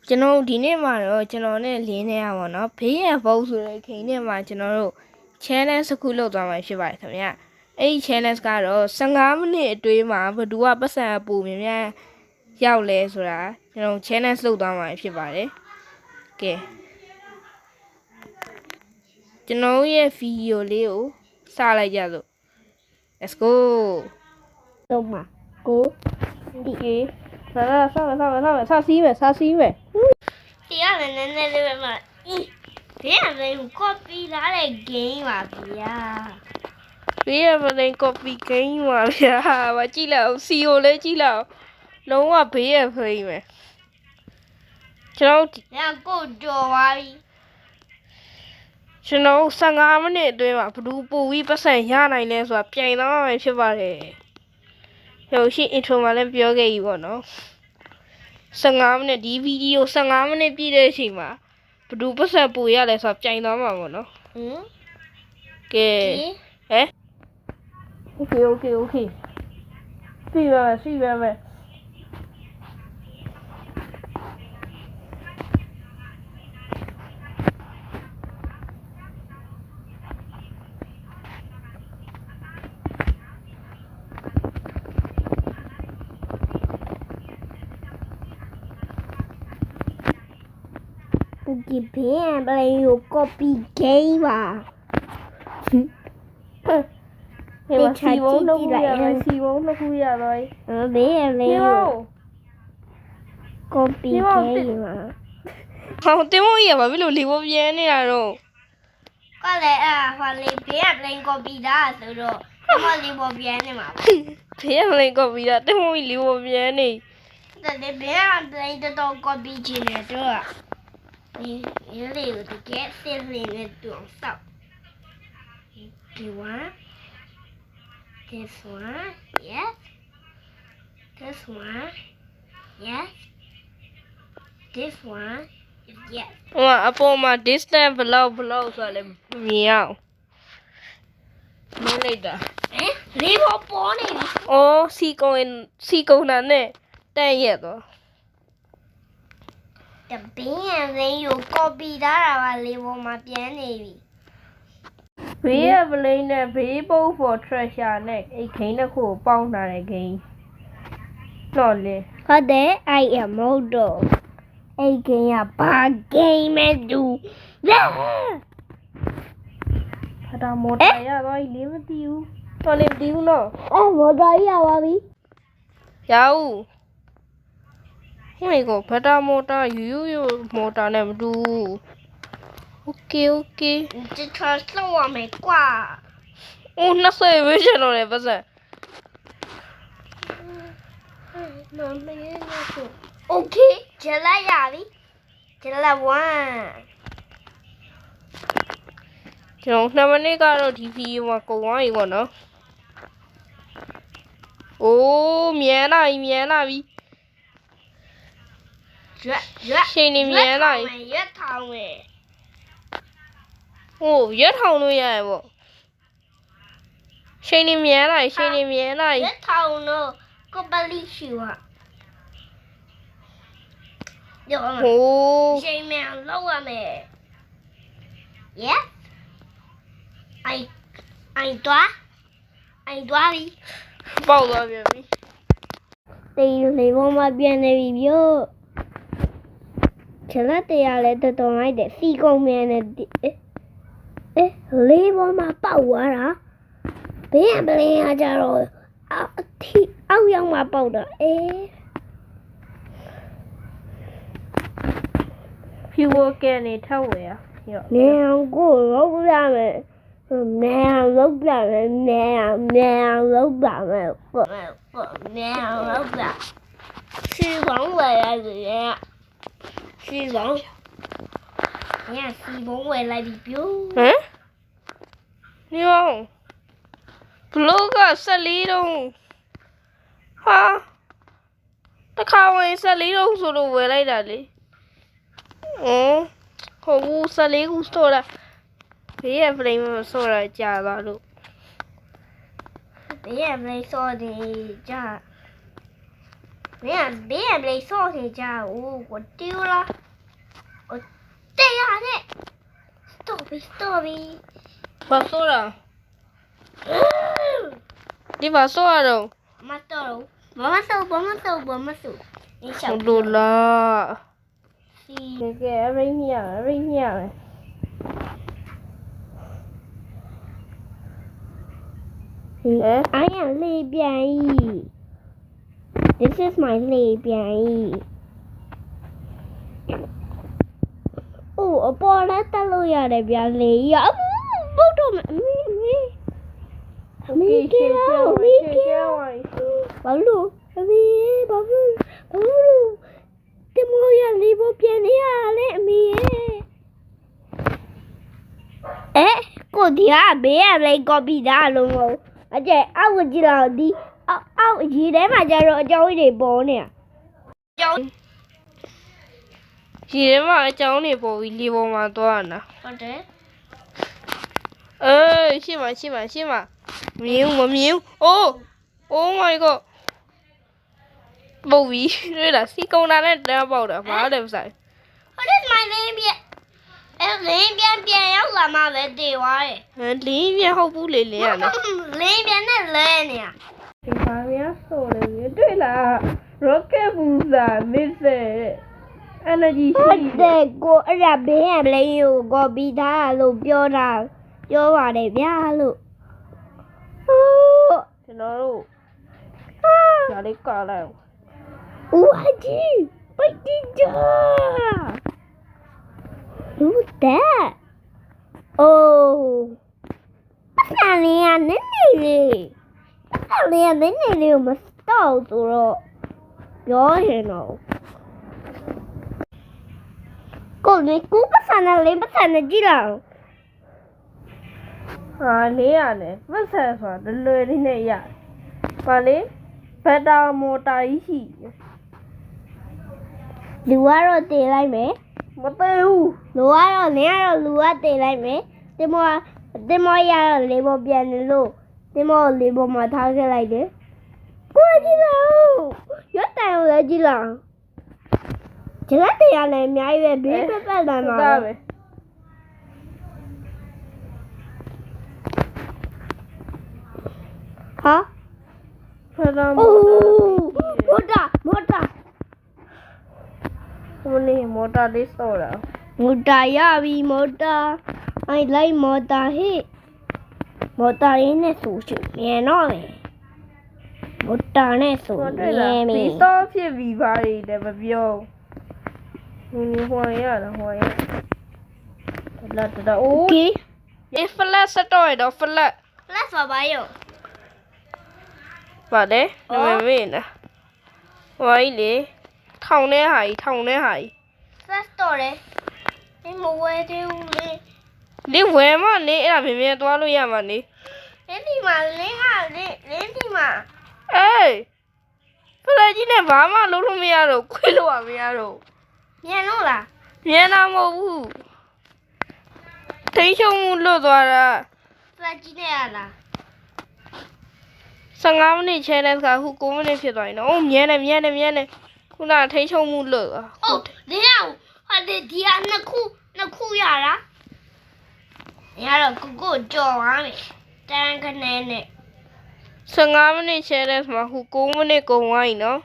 ကျွန်တော်ဒီနေ့မှာတော့ကျွန်တော်နဲ့လင်းနေရပါတော့ဘေးရန်ဘုတ်ဆိုတဲ့ခိန်းနဲ့မှာကျွန်တော်တို့ challenge တစ်ခုလုပ်သွားမှာဖြစ်ပါတယ်ခင်ဗျာအဲ့ဒီ challenge ကတော့15မိနစ်အတွင်းမှာဘယ်သူကပတ်စံပူမြင်မြန်ရောက်လဲဆိုတာကျွန်တော် challenge လုပ်သွားမှာဖြစ်ပါတယ်ကဲကျွန်တော်ရဲ့ဗီဒီယိုလေးကိုစလိုက်ကြစို့ let's go တော့မှာကိုဒီ စစီးမယ်တရားလည်းနည်းနည်းလေးပဲမှာဒီကလည်း copy လာတဲ့ game ပါဗျာ ဘေးရမလိန် copy game ပါဗျာမကြည့်လိုက်အောင် CO လေးကြည့်လိုက်အောင်လုံးဝဘေးရဖိမ့်မယ်ကျွန်တော် ။ဒါကိုကြော်သွားပြီ ကျွန်တော်15မိနစ်အတွင်းမှာဘလူးပူပြီးပတ်စံရနိုင်လဲဆိုတာပြိုင်တော့မှဖြစ်ပါတယ်။ဟိုရှိ intro မှာလည်းပြောခဲ့ပြီပေါ့နော်15မိနစ်ဒီဗီဒီယို15မိနစ်ပြည့်တဲ့အချိန်မှာဘလူးပတ်စံပူရလဲဆိုတာပြိုင်တော့မှာပေါ့နော် ။ဟင် ။ကဲဟဲ့ Okay စီပါမယ် ဒီဘင်းဘယ်လို copy game ပါ ဟဲ့စီဘုံနှုတ်ရတော့စီဘုံနှုတ်ရတော့ ဘင်းလေး copy game ပါ ဟောတင်မို့ရပါဘယ်လိုလီဘောပြဲနေတာတော့ ကလည်းဟိုလေးဘင်းဘယ် copy တာဆိုတော့ဒီမလေးပေါ်ပြန်နေမှာပါ ဖေးရမင်းကော်ပီတာတင်မို့လီဘောပြဲနေ ဒါလည်းဘင်းဘယ်တော့ copy ချင်တယ်တော့ဒီလေးကိုတကယ်စစ်လေးနဲ့တူအောင်စောက်ဒီone this one yes this one yes this one yes ဟိုအပေါ်မှာ distance ဘလောက်ဆိုလည်းမြင်အောင်မင်းလိုက်တာ လေးပေါ်ပေါ်နေပြီ အော်စီကုံတာနဲ့တန့်ရက်တော့ တပင်းလေးကို copy ထားတာပါလေးပေါ်မှာပြန်နေပြီ ဘေးရပလိန်နဲ့ဘေးပုတ် for treasure နဲ့အဲ့ခိန်းတစ်ခုကိုပေါင်းထားတဲ့ခိန်းတော့လေ ဟုတ်တယ် I am model အဲ့ကင်းကဘာ game မဲ့တူလဲ ဖတာမော်တာရတော့လေးမသိဘူးတော်လေးမသိဘူးနော် မော်တော်ကြီးရပါပြီ ရောက်ဟိုကဖတာမော်တာယူမော်တာနဲ့မတူโอเคဒီချာslow ရမယ်ကွာ အိုး20ပဲကျွန်တော်လည်းပတ်စံ နော်မင်းနော် Okay ကျလာရပြီကျလာ1 ကျွန်တော်2မိနစ်ကတော့ဒီဗီဒီယိုမှာကုန်သွားပြီပေါ့နော်အိုးမြန်လာပြီ ရွက် ချိန်နေမြန်လာပြီ ရွက်ထောင်မယ် ဟိုရွက်ထောင်လို့ရရပေါ့ချိန်နေမြန်လာပြီ ရွက်ထောင်တော့ကိုပလီရှိပါရော ဟိုး ချိန်မြန်လောက်ရမယ် Yes I သွားပြီ ပေါက်သွားပြန်ပြီ တေးလေးပေါ်မှာပြန်နေပြီဗျို့ချက်လက်တရားလဲတော်တော်လိုက်တယ်စီကုံမြန်နေလေးပေါ်မှာပေါက်သွားတာဘင်းပလင်းကကြတော့အောက်ရောက်မှာပေါက်တော့ဖြူဝကနေထောက်ဝယ်ရော နေအောင်ကိုလောက်ရမယ်နေအောင်လောက်ပြမယ်နေအောင်လောက်ပါမယ်နေအောင်လောက်ပါစီပေါင်းဝယ်ရတယ်စီပေါင်းညစီပေါင်းဝယ်လိုက်ပြီပြို့ ဟမ်ညောဘလော့က14တုံးဟာတခါဝင်14တုံးဆိုလို့ဝယ်လိုက်တာလေဟုတ်ဘူး14ခုဆိုတော့ဘေးရဖလိမ်မဆိုတော့ကြာသွားလို့ ဘေးရမလေးစော်ဒီကြာ别没送回家，我丢了，我这样的，stop， ဘာဆိုးတာဒီဘာဆိုးရတော့ 妈到了，妈手，你小 ဟုတ်လို့လား 是 ကဲအရိညမယ်I am 类变异 ，This is my 类变异。我播了大陆呀那边类呀，不懂没。ဘာလို့တမောရလေးပေါ်ပြန်နေရလဲအမေရဲ့ကိုဒီကဘေးရလေးကော်ပီတာလုံးမဟုတ်အကျအောက်ကြည့်တော့ဒီအောက်ရေထဲမှာကျတော့အကြောင်းတွေပေါ်နေအကြောင်း ရေထဲမှာအကြောင်းတွေပေါ်ပြီးလေပေါ်မှာသွားတာ ဟုတ်တယ် ရှေ့မှာမမြင်ဘူးoh my god ပုတ်ပြီးတွေ့လားစီကုံတာနဲ့တန်းပေါက်တာဘာလဲမဆိုင် ဟုတ်တယ်မိုင်းလေးပြလင်းပြန်ရောက်လာမှပဲတည်သွားတယ် ဟမ်လင်းပြန်ဟုတ်ဘူးလေလင်းရတယ် လင်းပြန်နဲ့လဲနေရ ဒီဘာများဆိုလဲတွေ့လား rocket booster missile energy ဟုတ်တယ်ကိုအဲ့ဒါဘေးရလေးကိုကော်ပီတာလို့ပြောပါတယ်ဗျာလို့ကျွန်တော်တို့ဒါလေးကာလိုက် What? What did you do that? Oh. ပတ်စံလေးကနည်းနည်းလေးမတော့ဆိုတော့ပြောရင်တော့ကိုနေကူပတ်စံလေးကြည့်လား ဟာလေးရတယ်မဆန်ဆိုတာလွယ်လေးနဲ့ရတယ်ဘာလဲဘက်တာမော်တာကြီးရှိ လူကတော့တည်လိုက်မယ် မသေးဘူး လူကတော့နင်းကတော့လူကတည်လိုက်မယ်တင်မောရတော့လေးပေါ်ပြန်နေလို့တင်မောလေးပေါ်မှာထားခဲ့လိုက်တယ်ကိုကြည့်လားရွတ်တိုင်ကိုလည်းကြည့်လားကျလက်တရားလည်းအများကြီးပဲဘေးပက်တန်ပါပဲ ဟာ ဖက်တာ အိုးမော်တာ ဟိုနေမော်တာလေးစောတာ မော်တာရပြီမော်တာအိုင်လိုက်မော်တာဟိမော်တာရင်းနဲ့ဆိုရှင်မြန်တော့မယ်မော်တာနဲ့ဆို တွေ့ မြ လား င်ပြီ ဒီတော့ဖြစ်ပြီးပါလေလည်းမပြောဟိုရတာလာအိုး Okay ဒီဖလက်စတော့ရတော့ဖလက် let's go by you ပါလေနမမေးနာဟိုကြီးလေထောင်တဲ့ဟာကြီး let's go လေဒီမဝဲသေးဘူးလေ လေဝဲမနေအဲ့ဒါမြင်မြင်သွားလို့ရမှာနေ ဒီမှာလင်းဒီမှာ အေးဖလက်ကြီးနဲ့ဘာမှလုပ်လို့မရတော့ခွေးလို့မရတော့ မြန်လို့လား မြန်တာမဟုတ်ဘူးထိချုံမှုလွတ်သွားတာ လက်ကြီးနဲ့ရလား 15မိနစ်ချဲတဲ့ခါခု9မိနစ်ဖြစ်သွားပြီနော်။မြန်တယ်ခုနထိချုံမှုလွတ်သွား ဟုတ်ဒီတော့ဟာဒီကနှစ်ခုရတာရတော့ကိုကြော်သွားမယ်တန်းခနဲ့နဲ့15မိနစ်ချဲတဲ့ခါခု9မိနစ်ကုန်သွားပြီနော်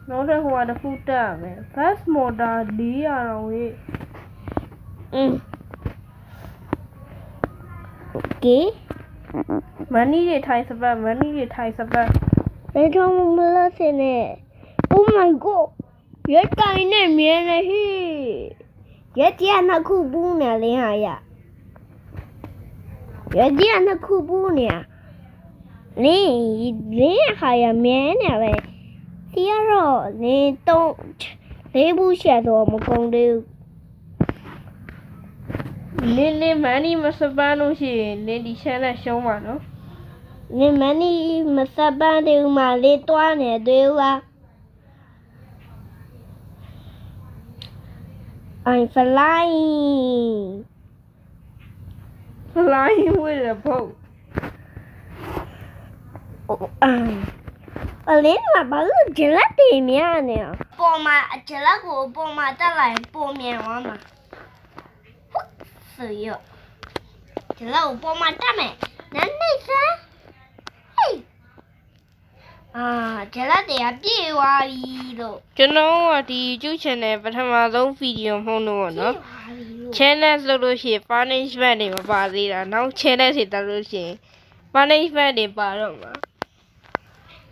နောက်ထပ်ဟိုကတစ်ခုတက်ရမယ် fast motor 400တော့ဟေ့ Okay money တွေထိုင်စပတ် ဘယ်တော့မှမလို့စနေ Oh my god ရက်တိုင်းနဲ့မြင်နေဟိရက်ကြနှစ်ခုပူးနေလင်းဟာရရက်ကြနှစ်ခုပူးနေလင်းဟာရမြင်နေပဲဒီကတော့လင်းတော့လေးဘူးချက်တော့မကုန်သေးဘူး လင်း money မစပန်းလို့ရှိရင်လင်းဒီ channel ရှုံးပါနော် နင်မနီမစပန်းသေးဘူးမလေးတွားနေသေးဘူးလား I'm flying flying with a boat အလင်းမှာဘာလို့ဂျလက်တွေများနေလဲပေါ်မှာဂျလက်ကိုပေါ်မှာတက်လိုက်ပုံမြန်သွားမှာဆိုရဂျလက်ကိုပေါ်မှာတက်မယ်နန်းနေစမ်းဟေးဂျလက်တွေကပြေးသွားပြီလို့ ကျွန်တော်ကဒီ YouTube channel ပထမဆုံးဗီဒီယိုမှုံးလို့ပေါ့နော် channel လုပ်လို့ရှိရင် punishment တွေမပါသေးတာနောက် channel တွေတက်လို့ရှိရင် punishment တွေပါတော့မှာ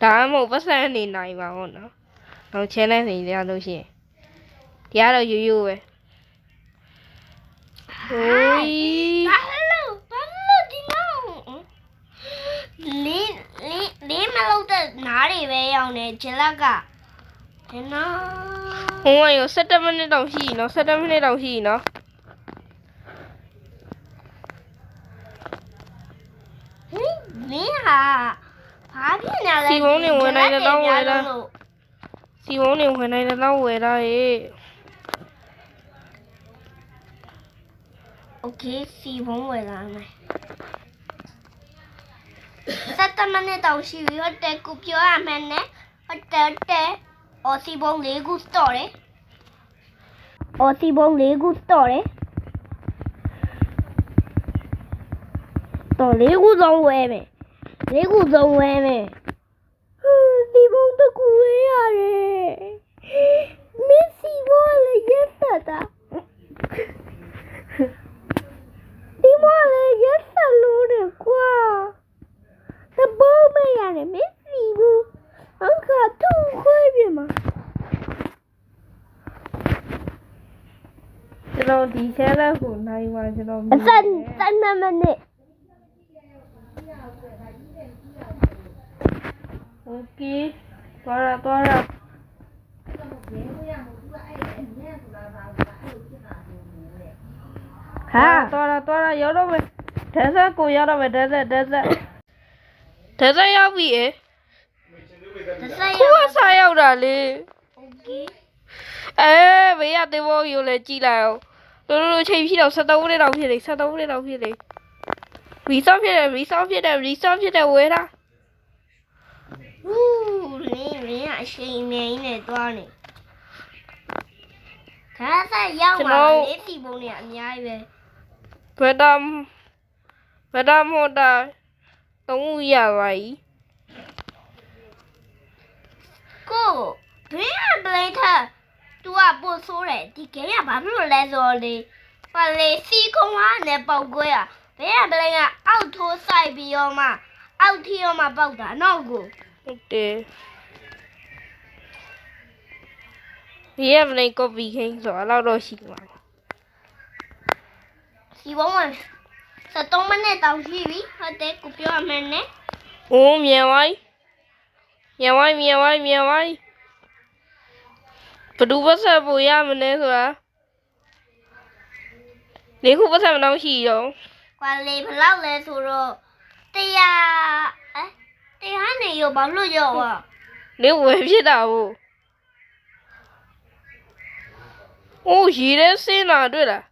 ဒါမှမဟုတ်ပတ်စံနေနိုင်ပါဘောနော်နောက် channel တွေရလို့ရှိရင်ဒီကတော့ရိုးရိုးပဲဟိုး ဘာလို့ဒီနော်လင်းမလို့တဲ့နားတွေပဲရောက်နေဂျလက်ကဒီနော် ဟိုကရော17မိနစ်တောင်ရှိနော်17မိနစ်တောင်ရှိနော် လင်းဟာဘာဖြစ်နေလဲ စီဝုန်းနေဝင်နိုင်တဲ့တော့ဝယ်တာစီဝုန်းနေဝင်နိုင်တဲ့တော့ဝယ်တာရေ โอเคစီဘုံဝယ်လာမယ်7မိနစ်တောင်ရှိပြီဟုတ်တယ်ကိုပြောရမယ်နဲ့ဟုတ်တယ်အော်စီဘုံ4ခုစတော့တယ်အော်စီဘုံ4ခုစတော့တယ်တော့4ခုဆုံးဝယ်မယ်4ခုဆုံးဝယ်မယ်စီဘုံတစ်ခုဝယ်ရတယ်မင်းစီဘုံလည်းရက်ဆက်တာဒီမလေးရက်ဆက်လို့တယ်ကွာတဘောမရတယ်မစီဘူးအခါသူ့ခွေးပြမှာ ကျွန်တော်ဒီ channel ကိုနိုင်ပါကျွန်တော် အစမ်းမနဲ့ โอเคသွားရသွားရ ဟာ သွားရရောက်တော့မယ်ဒက်ဆက်ကိုရောက်တော့မယ်ဒက်ဆက်ရောက်ပြီအေး တဆက်ရ ကိုကစားရောက်တာလေ โอเค ဘေးရသေးဘောကြီးကိုလည်းကြည့်လိုက်အောင်တို့ချိန်ဖြစ်တော့73မိနစ်တောင်ဖြစ်နေ73မိနစ်တောင်ဖြစ်နေရီဆော့ဖြစ်တယ်ဝဲတာ လင်းအရှိန်နေနဲ့တွားနေခါစားရောက်မှာလေးစီပုံနဲ့အများကြီးပဲ ဘယ်ဒါမို့တာသုံးဦးရပါ ਈ ကိုဘင်းအပလေးထား तू ကပို့ဆိုးတယ်ဒီဂိမ်းကဘာဖြစ်လို့လဲဆိုတော့လေပါလေစီကုံဟာနဲ့ပေါက်ကွဲอ่ะဘင်းအပလေးကအောက်ထိုးဆိုင်ပြီးတော့မှအောက်ထီရောမှပေါက်တာနောက်ကို ဟုတ်တယ်ဒီရမနေ copy ခိုင်းဆိုတော့တော့ရှိမှာ စီဘုံဝင်73မိနစ်တောင်ရှိပြီဟုတ်တယ်ကိုပြောရမယ်နဲ့ အိုးမြန်ဝိုင်းဘဒူပတ်ဆက်ပူရမလဲဆိုတာနေခုပတ်ဆက်မတော့ရှိတော့ ကွာလေဘလောက်လဲဆိုတော့တရားနေရောဘာလို့ရောอ่ะ နေဝယ်ဖြစ်တာဘူးအိုးရီရဲစင်းလာတွေ့လား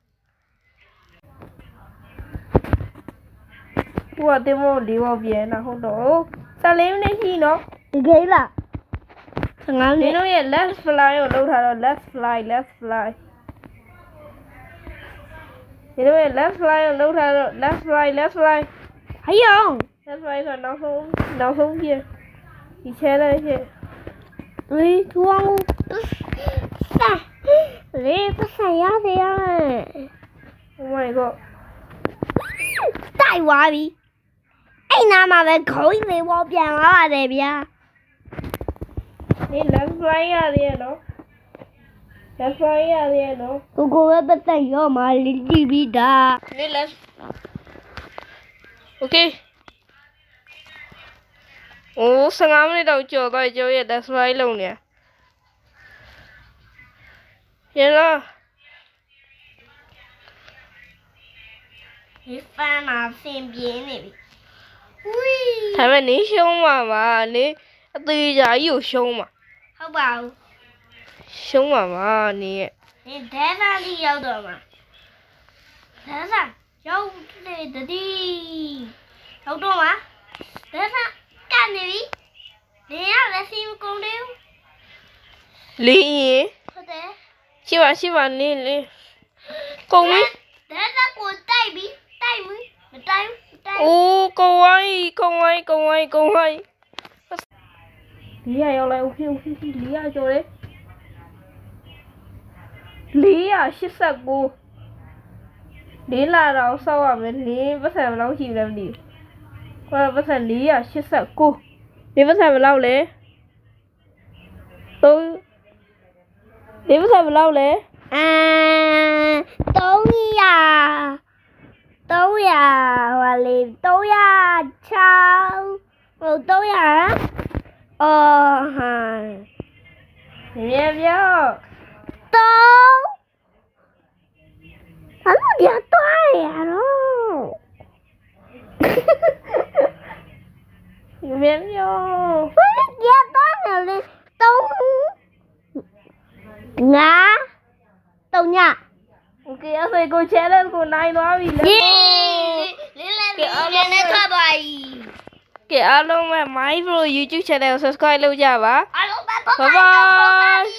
ဟိုကတင်မို့ဒီဘောပြန်လာဟုတ်တော့14မိနစ်ရှိနော် ဒီကိန်းလား15မိနစ် နင်တို့ရဲ့ let's fly ကိုလုပ်ထားတော့ let's fly နင်တို့ရဲ့ let's fly ကိုလုပ်ထားတော့ let's fly ဟေးယော let's fly ဆိုနောက်ဆုံးပြဒီချဲလိုက်ဖြစ် လေထူအောင်စာလေပတ်စံရတယ် oh my god တိုက်သွားပြီအဲ့နာမှာပဲခေါင်းလေးပေါ်ပြန်လာပါတယ်ဗျာ 你let's fly ရတယ်နော် let's fly ရတယ်နော် ကိုကိုပဲပတ်စံရောမှာလီပြီးတာ 你 let's okay โอ้15မိနစ်တော့ကြော်သွားကြော်ရဲ့ let's fly လုံးနေရလား ဒီဖန်မှာဆင်ပြင်းနေပြီဝီး ဒါပေမဲ့နေရှုံးမှာပါနေအသေးကြာကြီးကိုရှုံးမှာ ဟုတ်ပါဘူး ရှုံးမှာပါနေရဲ့ ဒီဒဲသာကြီးရောက်တော့မှာဒဲသာရောက်နေတည်းရောက်တော့မှာဒဲသာက ကြနေပြီလင်းရလက်စီမကုန်သေးဘူး လင်းရင် ဟုတ်တယ် ရှိပါနေလေကုန်ပြီ ဒါကကိုတိုက်ပြီတိုက်ပြီမတိုက်ဘူးတိုက် အိုးကုန်ဝိုင်းလီယာရောက်လိုက်โอเคလီယာကျော်တယ်489လေးလာတော့စောက်ရမယ်လင်းပတ်စံဘယ်လောက်ရှိလဲမသိဘူးခေါ်ပတ်စံ489ဒီပတ်စံဘယ်လောက်လဲ3ဒီပတ်စံဘယ်လောက်လဲ 300ဟိုလေ300 6ဟို300အော်ဟာ မြဲပြော ဘာလို့ဒီတော့ရတော့ မြဲပြော ဘာလို့ဒီတော့လဲ3 ည โอเคအဲ့ဒါကို challenge ကိုနိုင်သွားပြီလေ လင်းနဲ့ထွက်ပါပြီ ကဲအားလုံးပဲ My Bro YouTube channel ကို subscribe လုပ်ကြပါ အားလုံးပဲ Bye bye